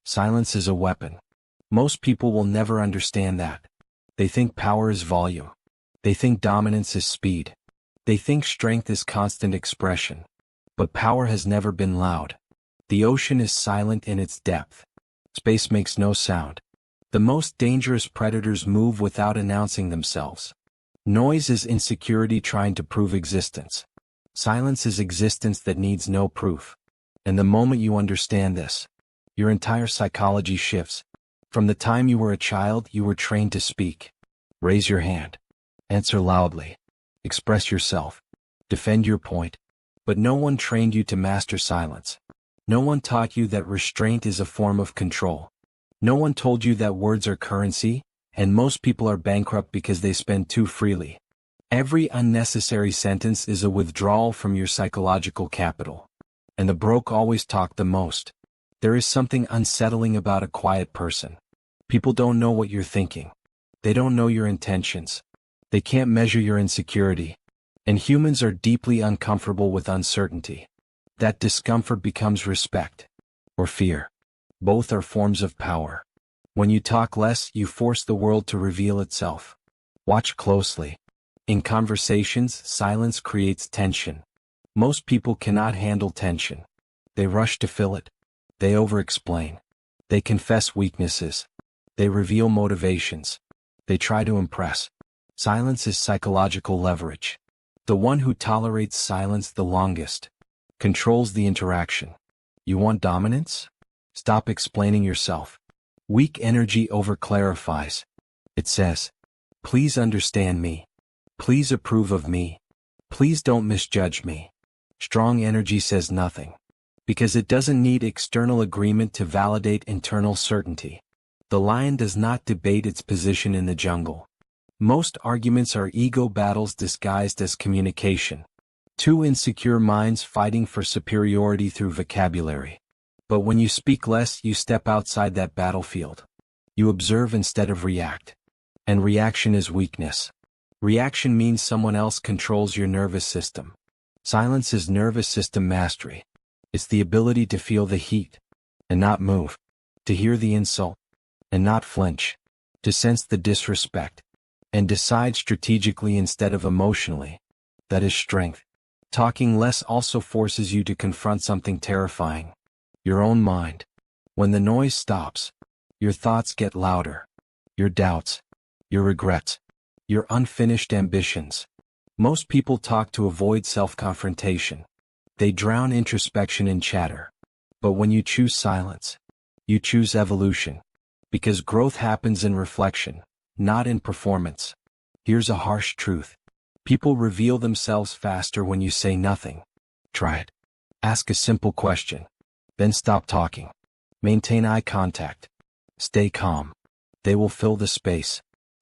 Silence is a weapon. Most people will never understand that. They think power is volume. They think dominance is speed. They think strength is constant expression. But power has never been loud. The ocean is silent in its depth. Space makes no sound. The most dangerous predators move without announcing themselves. Noise is insecurity trying to prove existence. Silence is existence that needs no proof. And the moment you understand this, your entire psychology shifts. From the time you were a child, you were trained to speak. Raise your hand. Answer loudly. Express yourself. Defend your point. But no one trained you to master silence. No one taught you that restraint is a form of control. No one told you that words are currency, and most people are bankrupt because they spend too freely. Every unnecessary sentence is a withdrawal from your psychological capital. And the broke always talk the most. There is something unsettling about a quiet person. People don't know what you're thinking. They don't know your intentions. They can't measure your insecurity. And humans are deeply uncomfortable with uncertainty. That discomfort becomes respect. Or fear. Both are forms of power. When you talk less, you force the world to reveal itself. Watch closely. In conversations, silence creates tension. Most people cannot handle tension. They rush to fill it. They over-explain. They confess weaknesses. They reveal motivations. They try to impress. Silence is psychological leverage. The one who tolerates silence the longest controls the interaction. You want dominance? Stop explaining yourself. Weak energy over-clarifies. It says, please understand me. Please approve of me. Please don't misjudge me. Strong energy says nothing. Because it doesn't need external agreement to validate internal certainty. The lion does not debate its position in the jungle. Most arguments are ego battles disguised as communication. Two insecure minds fighting for superiority through vocabulary. But when you speak less, you step outside that battlefield. You observe instead of react. And reaction is weakness. Reaction means someone else controls your nervous system. Silence is nervous system mastery. It's the ability to feel the heat and not move, to hear the insult and not flinch, to sense the disrespect and decide strategically instead of emotionally. That is strength. Talking less also forces you to confront something terrifying. Your own mind. When the noise stops, your thoughts get louder. Your doubts, your regrets, your unfinished ambitions. Most people talk to avoid self-confrontation. They drown introspection in chatter. But when you choose silence, you choose evolution. Because growth happens in reflection, not in performance. Here's a harsh truth. People reveal themselves faster when you say nothing. Try it. Ask a simple question. Then stop talking. Maintain eye contact. Stay calm. They will fill the space.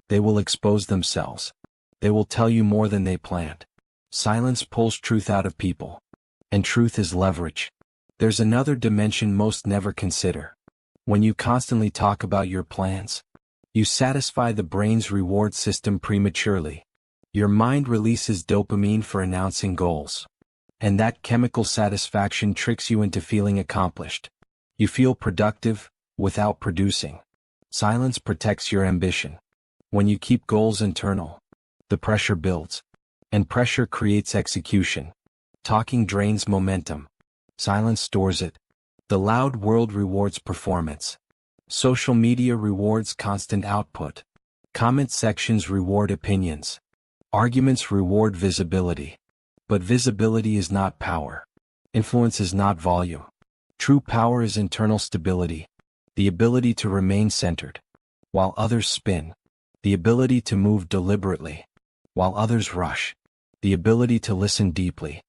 They will expose themselves. They will tell you more than they planned. Silence pulls truth out of people. And truth is leverage. There's another dimension most never consider. When you constantly talk about your plans, you satisfy the brain's reward system prematurely. Your mind releases dopamine for announcing goals. And that chemical satisfaction tricks you into feeling accomplished. You feel productive, without producing. Silence protects your ambition. When you keep goals internal, the pressure builds. And pressure creates execution. Talking drains momentum. Silence stores it. The loud world rewards performance. Social media rewards constant output. Comment sections reward opinions. Arguments reward visibility. But visibility is not power. Influence is not volume. True power is internal stability. The ability to remain centered. While others spin. The ability to move deliberately. While others rush. The ability to listen deeply.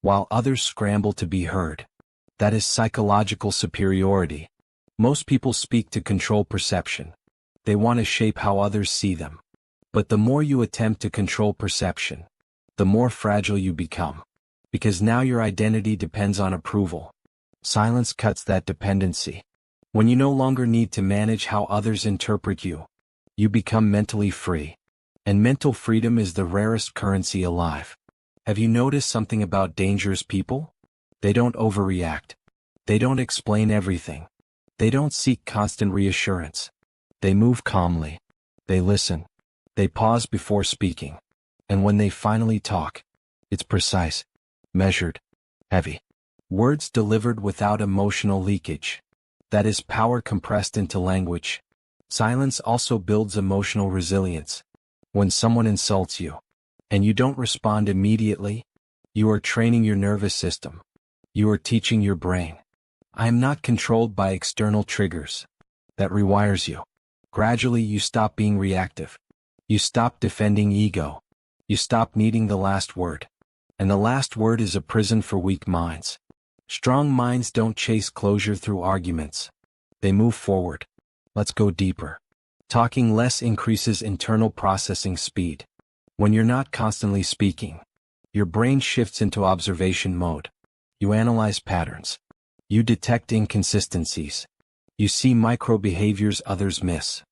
While others scramble to be heard. That is psychological superiority. Most people speak to control perception. They want to shape how others see them. But the more you attempt to control perception, the more fragile you become. Because now your identity depends on approval. Silence cuts that dependency. When you no longer need to manage how others interpret you, you become mentally free. And mental freedom is the rarest currency alive. Have you noticed something about dangerous people? They don't overreact. They don't explain everything. They don't seek constant reassurance. They move calmly. They listen. They pause before speaking. And when they finally talk, it's precise, measured, heavy. Words delivered without emotional leakage. That is power compressed into language. Silence also builds emotional resilience. When someone insults you, and you don't respond immediately, you are training your nervous system. You are teaching your brain. I am not controlled by external triggers. That rewires you. Gradually you stop being reactive. You stop defending ego. You stop needing the last word. And the last word is a prison for weak minds. Strong minds don't chase closure through arguments. They move forward. Let's go deeper. Talking less increases internal processing speed. When you're not constantly speaking, your brain shifts into observation mode. You analyze patterns. You detect inconsistencies. You see micro behaviors others miss.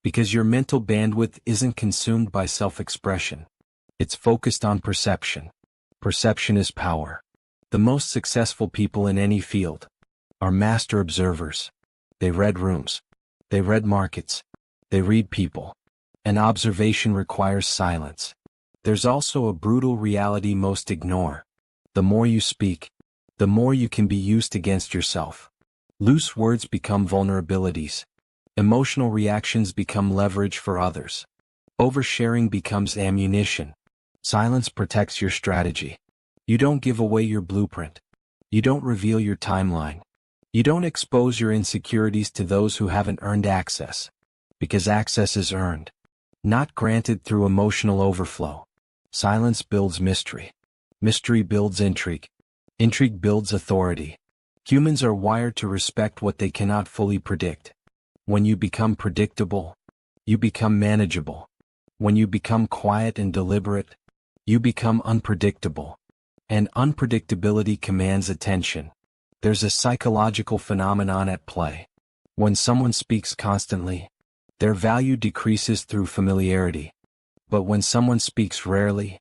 Because your mental bandwidth isn't consumed by self-expression. It's focused on perception. Perception is power. The most successful people in any field are master observers. They read rooms. They read markets. They read people. And observation requires silence. There's also a brutal reality most ignore. The more you speak, the more you can be used against yourself. Loose words become vulnerabilities. Emotional reactions become leverage for others. Oversharing becomes ammunition. Silence protects your strategy. You don't give away your blueprint. You don't reveal your timeline. You don't expose your insecurities to those who haven't earned access. Because access is earned, not granted through emotional overflow. Silence builds mystery. Mystery builds intrigue. Intrigue builds authority. Humans are wired to respect what they cannot fully predict. When you become predictable, you become manageable. When you become quiet and deliberate, you become unpredictable. And unpredictability commands attention. There's a psychological phenomenon at play. When someone speaks constantly, their value decreases through familiarity. But when someone speaks rarely,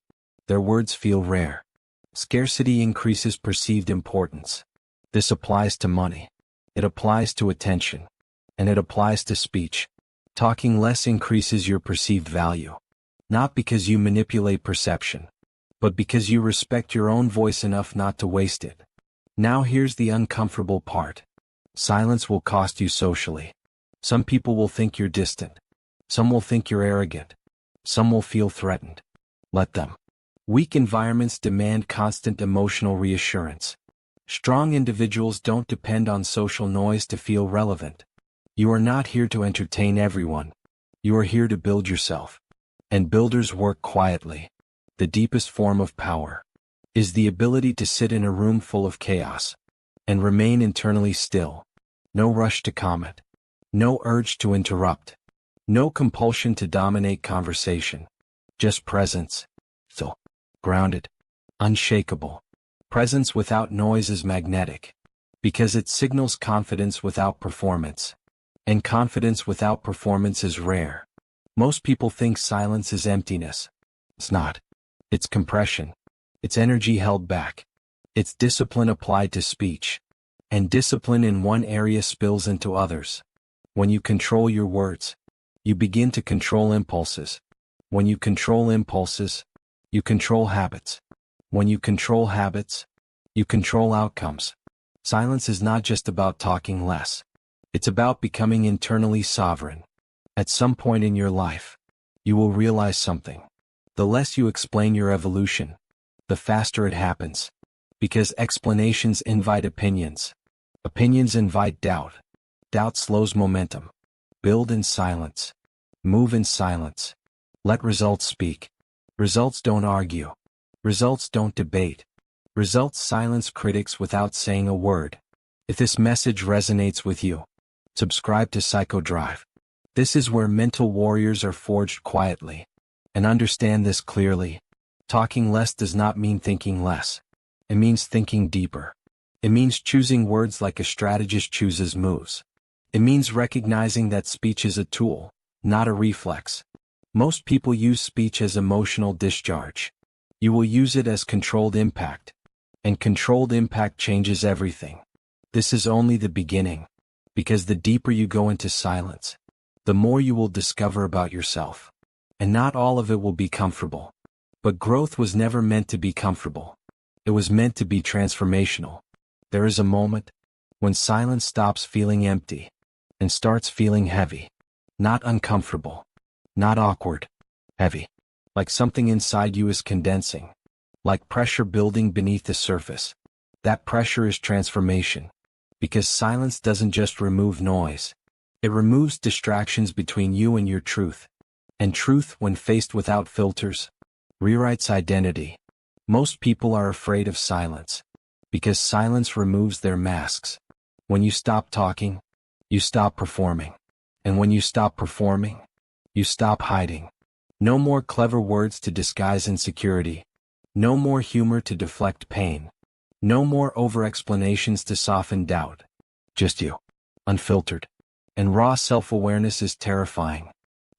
their words feel rare. Scarcity increases perceived importance. This applies to money. It applies to attention. And it applies to speech. Talking less increases your perceived value. Not because you manipulate perception, but because you respect your own voice enough not to waste it. Now here's the uncomfortable part. Silence will cost you socially. Some people will think you're distant. Some will think you're arrogant. Some will feel threatened. Let them. Weak environments demand constant emotional reassurance. Strong individuals don't depend on social noise to feel relevant. You are not here to entertain everyone. You are here to build yourself. And builders work quietly. The deepest form of power is the ability to sit in a room full of chaos and remain internally still. No rush to comment. No urge to interrupt. No compulsion to dominate conversation. Just presence. So, grounded. Unshakable. Presence without noise is magnetic. Because it signals confidence without performance. And confidence without performance is rare. Most people think silence is emptiness. It's not. It's compression. It's energy held back. It's discipline applied to speech. And discipline in one area spills into others. When you control your words, you begin to control impulses. When you control impulses, you control habits. When you control habits, you control outcomes. Silence is not just about talking less. It's about becoming internally sovereign. At some point in your life, you will realize something. The less you explain your evolution, the faster it happens. Because explanations invite opinions. Opinions invite doubt. Doubt slows momentum. Build in silence. Move in silence. Let results speak. Results don't argue. Results don't debate. Results silence critics without saying a word. If this message resonates with you, subscribe to Psycho Drive. This is where mental warriors are forged quietly. And understand this clearly. Talking less does not mean thinking less. It means thinking deeper. It means choosing words like a strategist chooses moves. It means recognizing that speech is a tool, not a reflex. Most people use speech as emotional discharge. You will use it as controlled impact. And controlled impact changes everything. This is only the beginning. Because the deeper you go into silence, the more you will discover about yourself. And not all of it will be comfortable. But growth was never meant to be comfortable. It was meant to be transformational. There is a moment when silence stops feeling empty and starts feeling heavy. Not uncomfortable. Not awkward. Heavy. Like something inside you is condensing. Like pressure building beneath the surface. That pressure is transformation. Because silence doesn't just remove noise. It removes distractions between you and your truth. And truth, when faced without filters, rewrites identity. Most people are afraid of silence. Because silence removes their masks. When you stop talking, you stop performing. And when you stop performing, you stop hiding. No more clever words to disguise insecurity. No more humor to deflect pain. No more over-explanations to soften doubt. Just you. Unfiltered. And raw self-awareness is terrifying.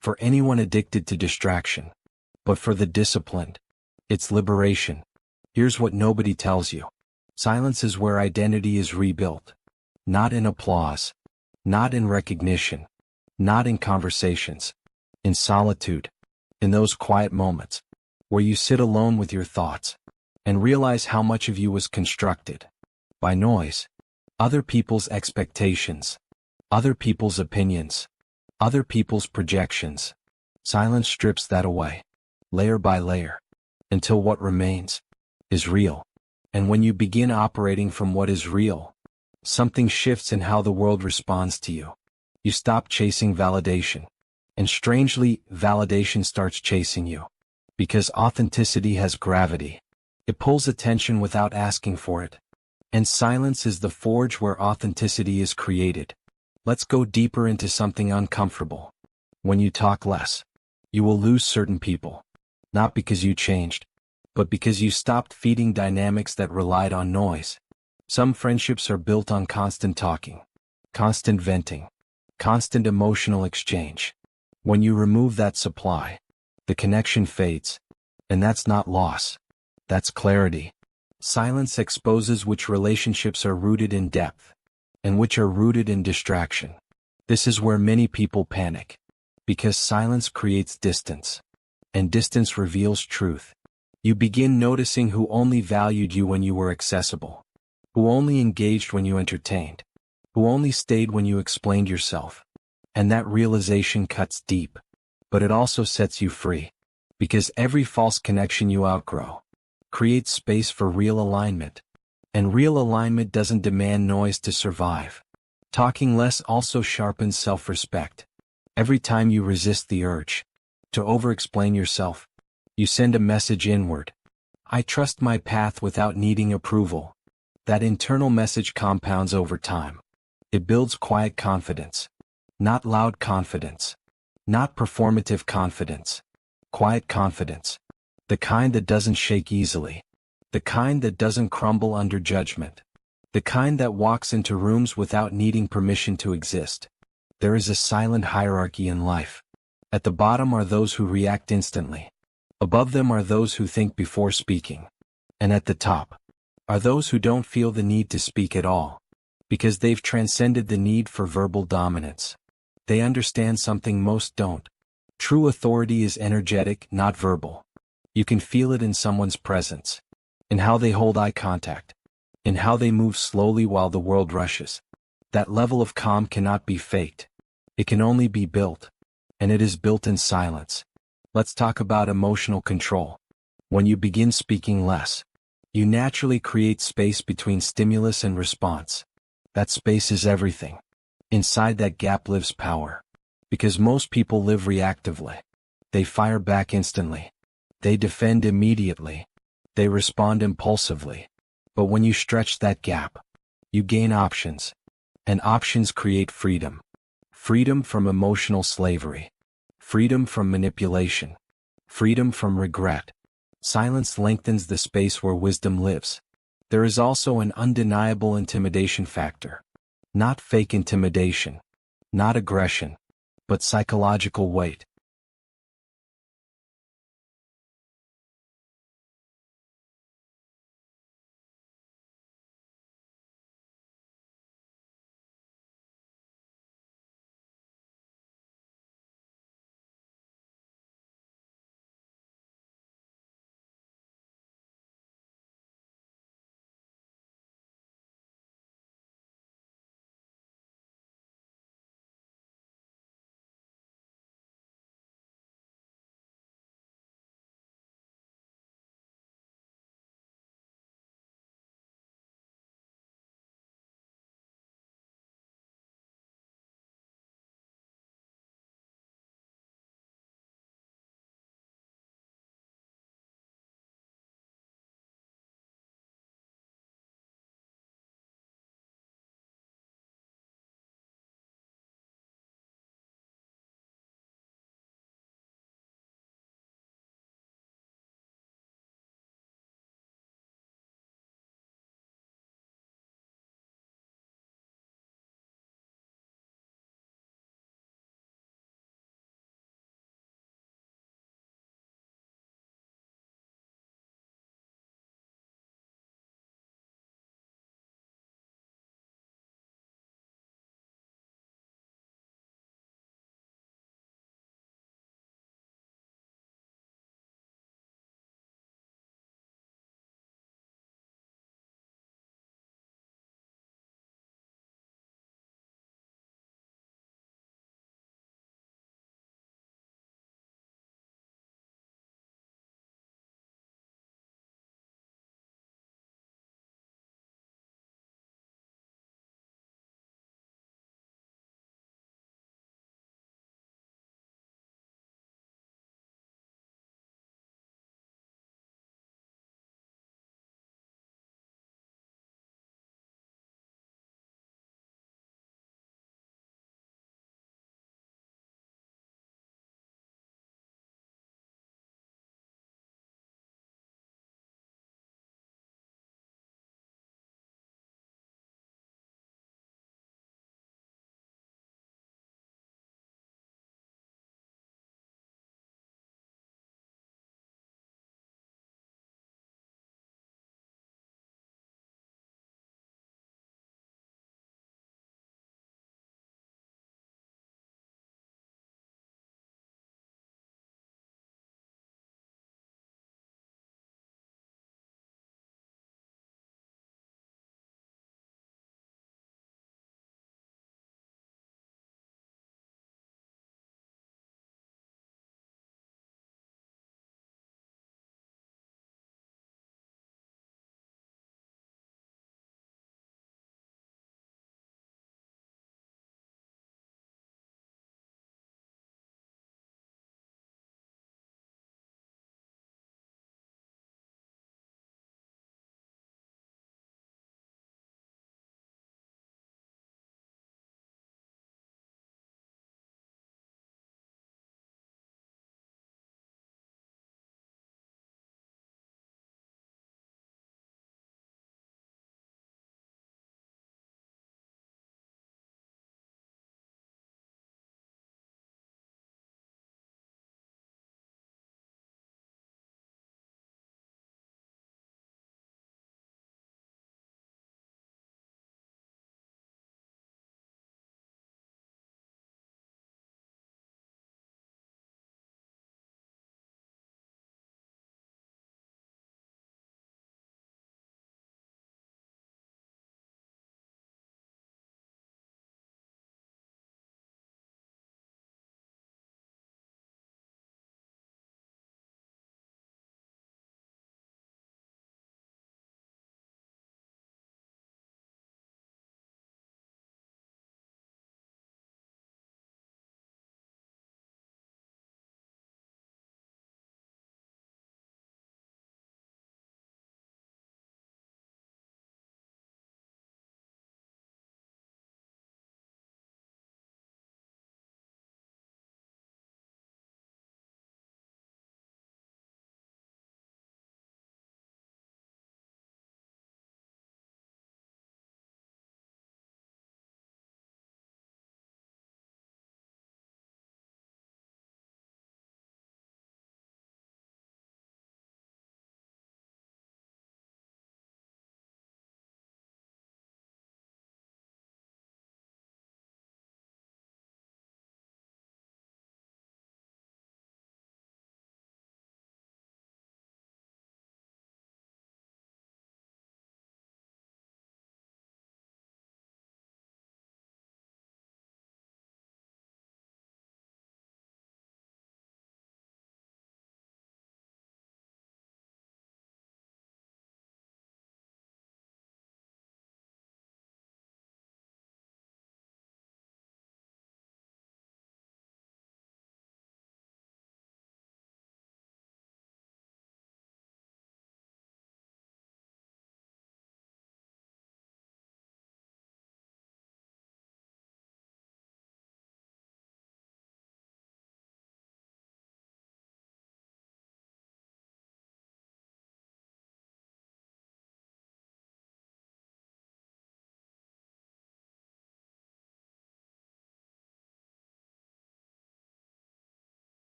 For anyone addicted to distraction. But for the disciplined, it's liberation. Here's what nobody tells you. Silence is where identity is rebuilt. Not in applause. Not in recognition. Not in conversations. In solitude. In those quiet moments. Where you sit alone with your thoughts. And realize how much of you was constructed. By noise. Other people's expectations. Other people's opinions. Other people's projections. Silence strips that away. Layer by layer. Until what remains is real. And when you begin operating from what is real, something shifts in how the world responds to you. You stop chasing validation. And strangely, validation starts chasing you. Because authenticity has gravity. It pulls attention without asking for it. And silence is the forge where authenticity is created. Let's go deeper into something uncomfortable. When you talk less, you will lose certain people. Not because you changed, but because you stopped feeding dynamics that relied on noise. Some friendships are built on constant talking, constant venting, constant emotional exchange. When you remove that supply, the connection fades. And that's not loss. That's clarity. Silence exposes which relationships are rooted in depth, and which are rooted in distraction. This is where many people panic. Because silence creates distance. And distance reveals truth. You begin noticing who only valued you when you were accessible. Who only engaged when you entertained. Who only stayed when you explained yourself. And that realization cuts deep. But it also sets you free. Because every false connection you outgrow creates space for real alignment. And real alignment doesn't demand noise to survive. Talking less also sharpens self-respect. Every time you resist the urge to over-explain yourself, you send a message inward. I trust my path without needing approval. That internal message compounds over time. It builds quiet confidence. Not loud confidence. Not performative confidence. Quiet confidence. The kind that doesn't shake easily. The kind that doesn't crumble under judgment. The kind that walks into rooms without needing permission to exist. There is a silent hierarchy in life. At the bottom are those who react instantly. Above them are those who think before speaking. And at the top are those who don't feel the need to speak at all. Because they've transcended the need for verbal dominance. They understand something most don't. True authority is energetic, not verbal. You can feel it in someone's presence. In how they hold eye contact. In how they move slowly while the world rushes. That level of calm cannot be faked. It can only be built. And it is built in silence. Let's talk about emotional control. When you begin speaking less, you naturally create space between stimulus and response. That space is everything. Inside that gap lives power. Because most people live reactively. They fire back instantly. They defend immediately. They respond impulsively. But when you stretch that gap, you gain options. And options create freedom. Freedom from emotional slavery. Freedom from manipulation. Freedom from regret. Silence lengthens the space where wisdom lives. There is also an undeniable intimidation factor. Not fake intimidation. Not aggression. But psychological weight.